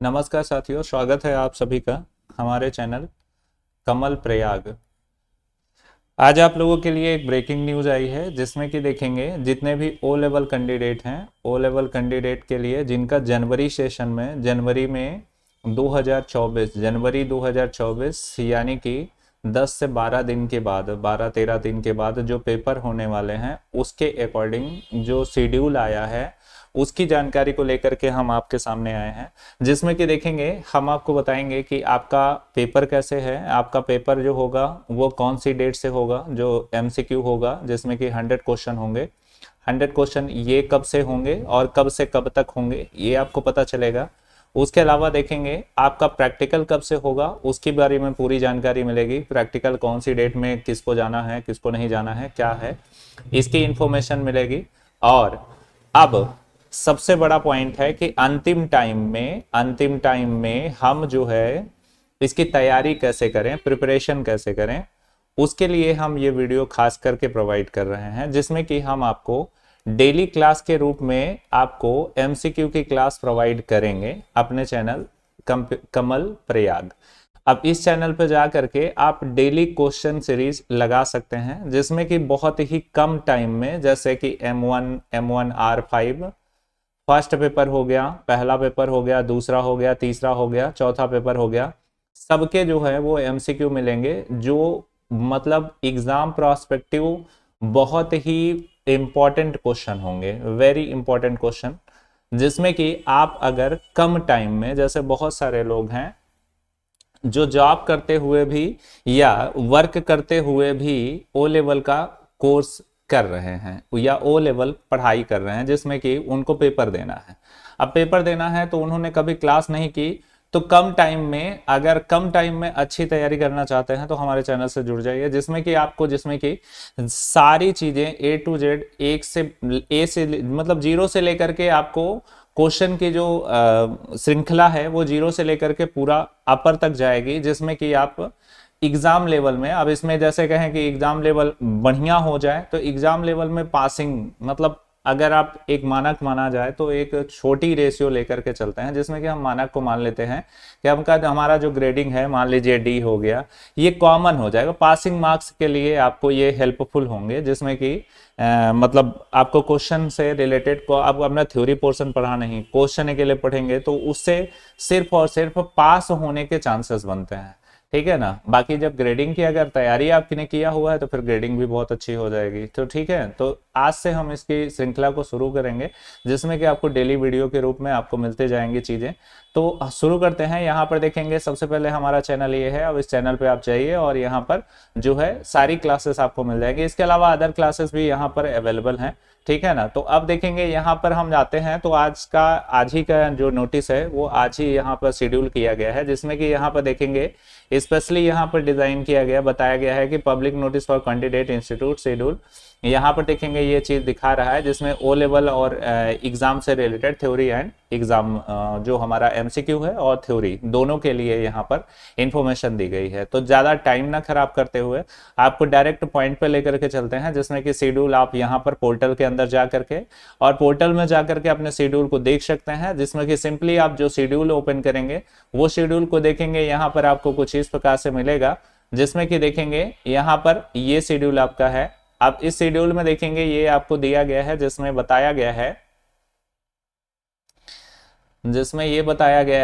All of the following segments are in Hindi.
नमस्कार साथियों, स्वागत है आप सभी का हमारे चैनल कमल प्रयाग। आज आप लोगों के लिए एक ब्रेकिंग न्यूज़ आई है जिसमें कि देखेंगे जितने भी ओ लेवल कैंडिडेट हैं, ओ लेवल कैंडिडेट के लिए जिनका जनवरी सेशन में जनवरी में 2024 जनवरी 2024 यानी कि 10 से 12 दिन के बाद 12-13 दिन के बाद जो पेपर होने वाले हैं उसके अकॉर्डिंग जो शेड्यूल आया है उसकी जानकारी को लेकर के हम आपके सामने आए हैं। जिसमें कि देखेंगे हम आपको बताएंगे कि आपका पेपर कैसे है, आपका पेपर जो होगा वो कौन सी डेट से होगा, जो एमसीक्यू होगा जिसमें कि 100 क्वेश्चन होंगे। 100 क्वेश्चन ये कब से होंगे और कब से कब तक होंगे ये आपको पता चलेगा। उसके अलावा देखेंगे आपका प्रैक्टिकल कब से होगा उसके बारे में पूरी जानकारी मिलेगी। प्रैक्टिकल कौन सी डेट में किसको जाना है, किसको नहीं जाना है, क्या है, इसकी इंफॉर्मेशन मिलेगी। और अब सबसे बड़ा पॉइंट है कि अंतिम टाइम में हम जो है इसकी तैयारी कैसे करें, प्रिपरेशन कैसे करें, उसके लिए हम ये वीडियो खास करके प्रोवाइड कर रहे हैं जिसमें कि हम आपको डेली क्लास के रूप में आपको एमसीक्यू की क्लास प्रोवाइड करेंगे अपने चैनल कमल प्रयाग। अब इस चैनल पर जा करके आप डेली क्वेश्चन सीरीज लगा सकते हैं जिसमें कि बहुत ही कम टाइम में, जैसे कि M1 R5 फर्स्ट पेपर हो गया, पहला पेपर हो गया, दूसरा हो गया, तीसरा हो गया, चौथा पेपर हो गया, सबके जो है वो एमसीक्यू मिलेंगे जो मतलब एग्जाम प्रोस्पेक्टिव बहुत ही इंपॉर्टेंट क्वेश्चन होंगे, वेरी इंपॉर्टेंट क्वेश्चन, जिसमें कि आप अगर कम टाइम में, जैसे बहुत सारे लोग हैं जो जॉब करते हुए भी या वर्क करते हुए भी ओ लेवल का कोर्स कर रहे हैं या ओ लेवल पढ़ाई कर रहे हैं जिसमें कि उनको पेपर देना है। अब पेपर देना है तो उन्होंने कभी क्लास नहीं की, तो कम टाइम में, अगर कम टाइम में अच्छी तैयारी करना चाहते हैं तो हमारे चैनल से जुड़ जाइए जिसमें कि सारी चीजें ए टू जेड, एक से ए से मतलब जीरो से लेकर के आपको क्वेश्चन की जो श्रृंखला है वो जीरो से लेकर के पूरा अपर तक जाएगी, जिसमें कि आप एग्जाम लेवल में, अब इसमें जैसे कहें कि एग्जाम लेवल बढ़िया हो जाए तो एग्जाम लेवल में पासिंग, मतलब अगर आप एक मानक माना जाए तो एक छोटी रेशियो लेकर के चलते हैं जिसमें कि हम मानक को मान लेते हैं कि हमारा जो ग्रेडिंग है मान लीजिए डी हो गया, ये कॉमन हो जाएगा। पासिंग मार्क्स के लिए आपको ये हेल्पफुल होंगे जिसमें कि मतलब आपको क्वेश्चन से रिलेटेड को आप अपना थ्योरी पोर्शन पढ़ा नहीं, क्वेश्चन के लिए पढ़ेंगे तो उससे सिर्फ और सिर्फ पास होने के चांसेस बनते हैं, ठीक है ना। बाकी जब ग्रेडिंग की अगर तैयारी आपने किया हुआ है तो फिर ग्रेडिंग भी बहुत अच्छी हो जाएगी। तो ठीक है, तो आज से हम इसकी श्रृंखला को शुरू करेंगे जिसमें कि आपको डेली वीडियो के रूप में आपको मिलते जाएंगी चीजें। तो शुरू करते हैं। यहाँ पर देखेंगे सबसे पहले हमारा चैनल ये है, अब इस चैनल पे आप जाइए और यहाँ पर जो है सारी क्लासेस आपको मिल जाएंगी। इसके अलावा अदर क्लासेस भी यहाँ पर अवेलेबल हैं, ठीक है ना। तो अब देखेंगे यहाँ पर हम जाते हैं तो आज ही का जो नोटिस है वो आज ही यहाँ पर शेड्यूल किया गया है जिसमें कि यहाँ पर देखेंगे स्पेशली यहाँ पर डिजाइन किया गया, बताया गया है कि public notice for candidate institute schedule. यहाँ पर देखेंगे ये चीज दिखा रहा है जिसमें ओ लेवल और एग्जाम से रिलेटेड थ्योरी एंड एग्जाम जो हमारा एमसीक्यू है और थ्योरी दोनों के लिए यहाँ पर इंफॉर्मेशन दी गई है। तो ज्यादा टाइम ना खराब करते हुए आपको डायरेक्ट पॉइंट पे लेकर के चलते हैं जिसमें कि शेड्यूल आप यहाँ पर पोर्टल के अंदर जा करके और पोर्टल में जा करके अपने शेड्यूल को देख सकते हैं, जिसमें कि सिंपली आप जो शेड्यूल ओपन करेंगे वो शेड्यूल को देखेंगे। यहाँ पर आपको कुछ इस प्रकार से मिलेगा जिसमें कि देखेंगे यहाँ पर ये शेड्यूल आपका है। आप इस शेड्यूल में देखेंगे ये आपको दिया गया है जिसमें बताया गया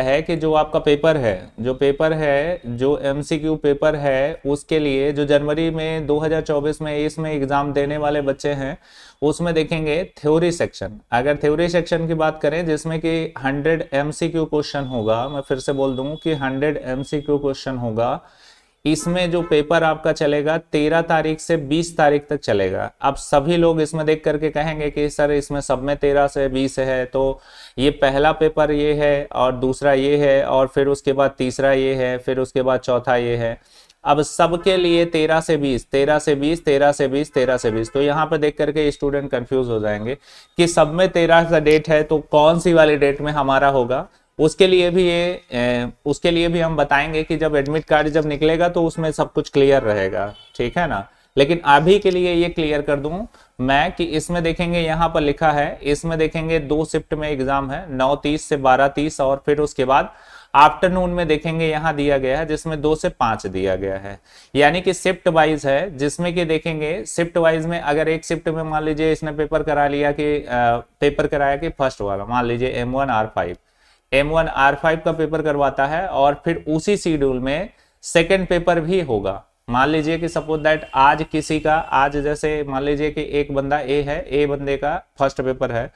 है कि जो आपका पेपर है, जो एमसीक्यू पेपर है उसके लिए जो जनवरी में 2024 में इसमें एग्जाम देने वाले बच्चे हैं उसमें देखेंगे थ्योरी सेक्शन। अगर थ्योरी सेक्शन की बात करें जिसमें कि 100 एमसीक्यू क्वेश्चन होगा, मैं फिर से बोल दूं कि 100 एमसीक्यू क्वेश्चन होगा। इसमें जो पेपर आपका चलेगा 13 तारीख से 20 तारीख तक चलेगा। अब सभी लोग इसमें देख करके कहेंगे कि सर इसमें सब में 13 से 20 है, तो ये पहला पेपर ये है और दूसरा ये है और फिर उसके बाद तीसरा ये है, फिर उसके बाद चौथा ये है। अब सबके लिए 13 से 20, 13 से 20, 13 से 20, 13 से 20, तो यहाँ पे देख करके स्टूडेंट कंफ्यूज हो जाएंगे कि सब में 13 का डेट है तो कौन सी वाली डेट में हमारा होगा। उसके लिए भी हम बताएंगे कि जब एडमिट कार्ड जब निकलेगा तो उसमें सब कुछ क्लियर रहेगा, ठीक है ना। लेकिन अभी के लिए ये क्लियर कर दूं मैं कि इसमें देखेंगे यहाँ पर लिखा है, इसमें देखेंगे 2 शिफ्ट में एग्जाम है, 9:30 से 12:30, और फिर उसके बाद आफ्टरनून में देखेंगे यहाँ दिया गया है जिसमें 2 से 5 दिया गया है, यानी कि शिफ्ट वाइज है, जिसमें कि देखेंगे शिफ्ट वाइज में अगर एक शिफ्ट में मान लीजिए इसने पेपर करा लिया कि पेपर कराया कि फर्स्ट वाला मान लीजिए M1R5 का पेपर करवाता है, और फिर उसी शेड्यूल में सेकंड पेपर भी होगा। मान लीजिए कि सपोज दैट आज किसी का, आज जैसे मान लीजिए कि एक बंदा ए है, ए बंदे का फर्स्ट पेपर है,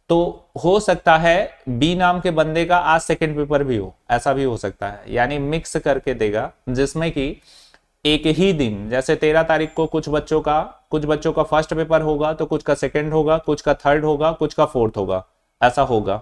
तो हो सकता है बी नाम के बंदे का आज सेकंड पेपर भी हो, ऐसा भी हो सकता है, यानी मिक्स करके देगा, जिसमें कि एक ही दिन जैसे 13 तारीख को कुछ बच्चों का फर्स्ट पेपर होगा, तो कुछ का सेकंड होगा, कुछ का थर्ड होगा, कुछ का फोर्थ होगा, ऐसा होगा।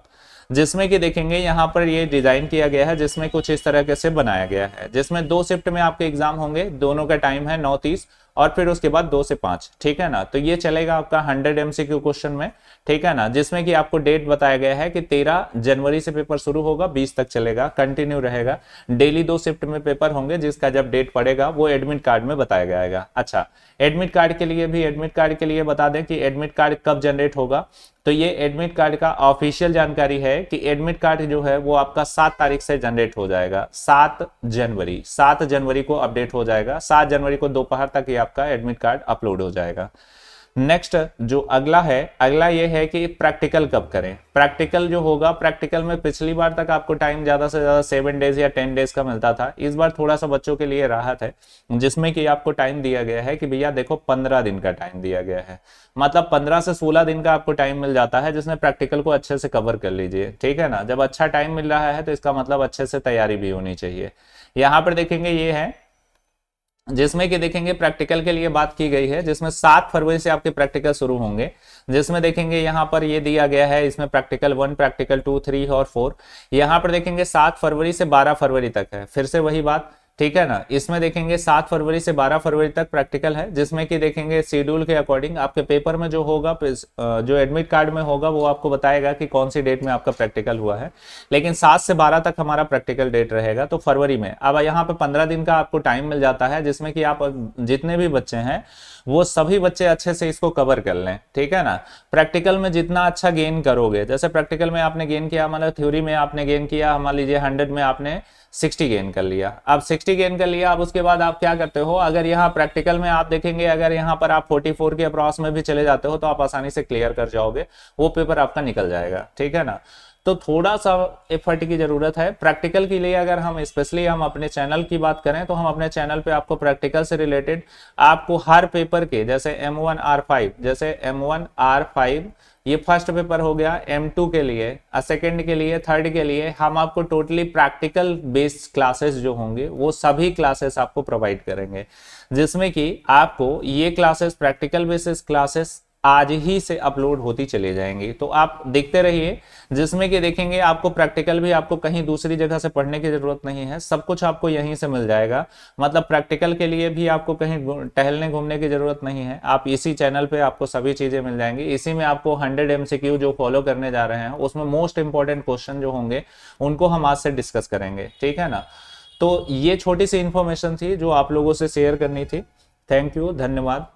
जिसमें कि देखेंगे यहाँ पर ये डिजाइन किया गया है, जिसमें कुछ इस तरह से बनाया गया है, जिसमें 2 शिफ्ट में आपके एग्जाम होंगे, दोनों का टाइम है 9:30 और फिर उसके बाद 2 से 5, ठीक है ना। तो ये चलेगा आपका 100 MCQ क्वेश्चन में, ठीक है ना, जिसमें कि आपको डेट बताया गया है कि 13 जनवरी से पेपर शुरू होगा, 20 तक चलेगा, कंटिन्यू रहेगा, डेली 2 शिफ्ट में पेपर होंगे, जिसका जब डेट पड़ेगा वो एडमिट कार्ड में बताया जाएगा। अच्छा, एडमिट कार्ड के लिए बता दें कि एडमिट कार्ड कब जनरेट होगा, तो ये एडमिट कार्ड का ऑफिशियल जानकारी है कि एडमिट कार्ड जो है वो आपका 7 तारीख से जनरेट हो जाएगा, 7 जनवरी को अपडेट हो जाएगा, 7 जनवरी को दोपहर तक ये आपका एडमिट कार्ड अपलोड हो जाएगा। नेक्स्ट जो अगला ये है कि प्रैक्टिकल कब करें। प्रैक्टिकल जो होगा, प्रैक्टिकल में पिछली बार तक आपको टाइम ज्यादा से ज्यादा 7 डेज या 10 डेज का मिलता था, इस बार थोड़ा सा बच्चों के लिए राहत है, जिसमें कि आपको टाइम दिया गया है कि भैया देखो 15 दिन का टाइम दिया गया है, मतलब 15 से 16 दिन का आपको टाइम मिल जाता है, जिसमें प्रैक्टिकल को अच्छे से कवर कर लीजिए, ठीक है ना। जब अच्छा टाइम मिल रहा है तो इसका मतलब अच्छे से तैयारी भी होनी चाहिए। यहाँ पर देखेंगे ये है, जिसमें कि देखेंगे प्रैक्टिकल के लिए बात की गई है, जिसमें 7 फरवरी से आपके प्रैक्टिकल शुरू होंगे, जिसमें देखेंगे यहाँ पर ये दिया गया है, इसमें प्रैक्टिकल 1, प्रैक्टिकल 2, 3 और 4, यहाँ पर देखेंगे 7 फरवरी से 12 फरवरी तक है, फिर से वही बात, ठीक है ना। इसमें देखेंगे 7 फरवरी से 12 फरवरी तक प्रैक्टिकल है, जिसमें कि देखेंगे शेड्यूल के अकॉर्डिंग आपके पेपर में जो होगा, जो एडमिट कार्ड में होगा वो आपको बताएगा कि कौन सी डेट में आपका प्रैक्टिकल हुआ है, लेकिन 7 से 12 तक हमारा प्रैक्टिकल डेट रहेगा, तो फरवरी में। अब यहाँ पे 15 दिन का आपको टाइम मिल जाता है, जिसमें कि आप जितने भी बच्चे हैं वो सभी बच्चे अच्छे से इसको कवर कर लें, ठीक है ना। प्रैक्टिकल में जितना अच्छा गेन करोगे, जैसे प्रैक्टिकल में आपने गेन किया, मतलब थ्योरी में आपने गेन किया, मान लीजिए 100 में आपने 60 गेन कर लिया, अब 60 गेन कर लिया, अब उसके बाद आप क्या करते हो, अगर यहाँ प्रैक्टिकल में आप देखेंगे, अगर यहाँ पर आप 44 के अप्रॉक्स में भी चले जाते हो तो आप आसानी से क्लियर कर जाओगे, वो पेपर आपका निकल जाएगा, ठीक है ना। तो थोड़ा सा एफर्ट की जरूरत है प्रैक्टिकल के लिए। अगर हम स्पेशली हम अपने चैनल की बात करें, तो हम अपने चैनल पे आपको प्रैक्टिकल से रिलेटेड आपको हर पेपर के, जैसे M1R5 ये फर्स्ट पेपर हो गया, M2 के लिए, सेकंड के लिए, थर्ड के लिए, हम आपको टोटली प्रैक्टिकल बेस्ड क्लासेस जो होंगे वो सभी क्लासेस आपको प्रोवाइड करेंगे, जिसमें कि आपको ये क्लासेस, प्रैक्टिकल बेसिस क्लासेस आज ही से अपलोड होती चली जाएंगी, तो आप देखते रहिए, जिसमें कि देखेंगे आपको प्रैक्टिकल भी आपको कहीं दूसरी जगह से पढ़ने की जरूरत नहीं है, सब कुछ आपको यहीं से मिल जाएगा, मतलब प्रैक्टिकल के लिए भी आपको कहीं टहलने घूमने की जरूरत नहीं है, आप इसी चैनल पे आपको सभी चीजें मिल जाएंगी। इसी में आपको 100 MCQ जो फॉलो करने जा रहे हैं, उसमें मोस्ट इंपॉर्टेंट क्वेश्चन जो होंगे उनको हम आज से डिस्कस करेंगे, ठीक है ना। तो ये छोटी सी इंफॉर्मेशन थी जो आप लोगों से शेयर करनी थी। थैंक यू, धन्यवाद।